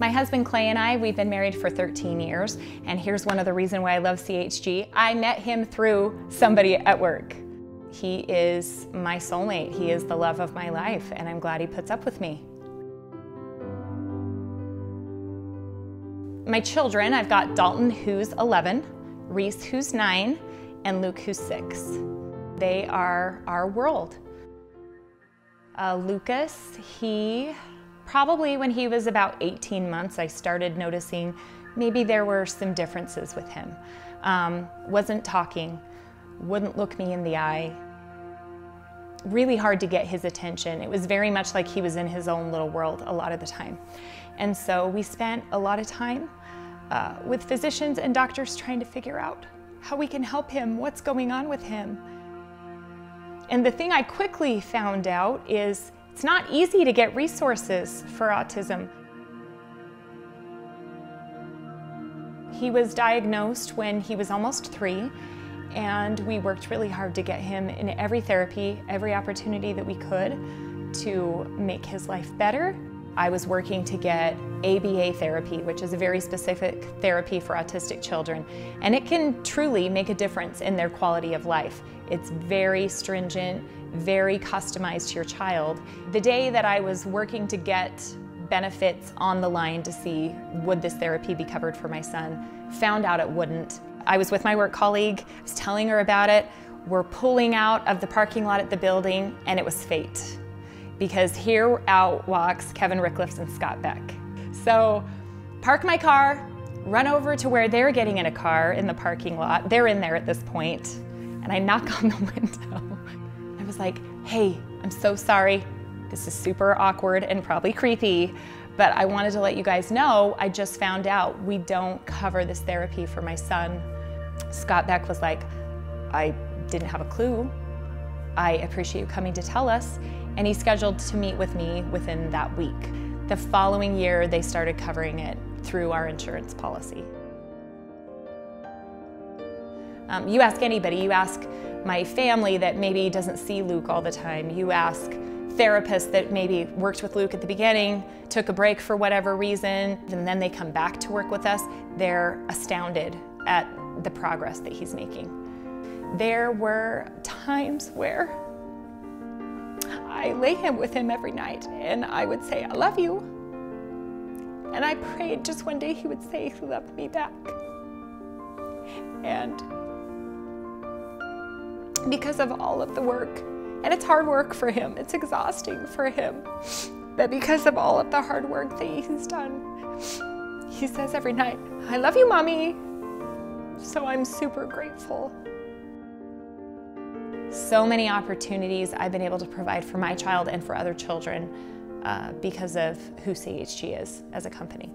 My husband Clay and I, we've been married for 13 years, and here's one of the reasons why I love CHG. I met him through somebody at work. He is my soulmate. He is the love of my life, and I'm glad he puts up with me. My children, I've got Dalton, who's 11, Reese, who's 9, and Luke, who's 6. They are our world. Lucas, probably when he was about 18 months, I started noticing maybe there were some differences with him. Wasn't talking, wouldn't look me in the eye. Really hard to get his attention. It was very much like he was in his own little world a lot of the time. And so we spent a lot of time with physicians and doctors trying to figure out how we can help him, what's going on with him. And the thing I quickly found out is it's not easy to get resources for autism. He was diagnosed when he was almost 3, and we worked really hard to get him in every therapy, every opportunity that we could to make his life better. I was working to get ABA therapy, which is a very specific therapy for autistic children, and it can truly make a difference in their quality of life. It's very stringent, very customized to your child. The day that I was working to get benefits on the line to see would this therapy be covered for my son, found out it wouldn't. I was with my work colleague, I was telling her about it. We're pulling out of the parking lot at the building, and it was fate. Because here out walks Kevin Rickliffs and Scott Beck. So, park my car, run over to where they're getting in a car in the parking lot. They're in there at this point, and I knock on the window. I was like, hey, I'm so sorry. This is super awkward and probably creepy, but I wanted to let you guys know I just found out we don't cover this therapy for my son. Scott Beck was like, I didn't have a clue. I appreciate you coming to tell us. And he scheduled to meet with me within that week. The following year, they started covering it through our insurance policy. You ask anybody, you ask my family that maybe doesn't see Luke all the time, you ask therapists that maybe worked with Luke at the beginning, took a break for whatever reason, and then they come back to work with us, they're astounded at the progress that he's making. There were times where I lay him with him every night and I would say, I love you. And I prayed just one day he would say he loved me back. And because of all of the work, and it's hard work for him, it's exhausting for him, but because of all of the hard work that he's done, he says every night, I love you, Mommy. So I'm super grateful. So many opportunities I've been able to provide for my child and for other children because of who CHG is as a company.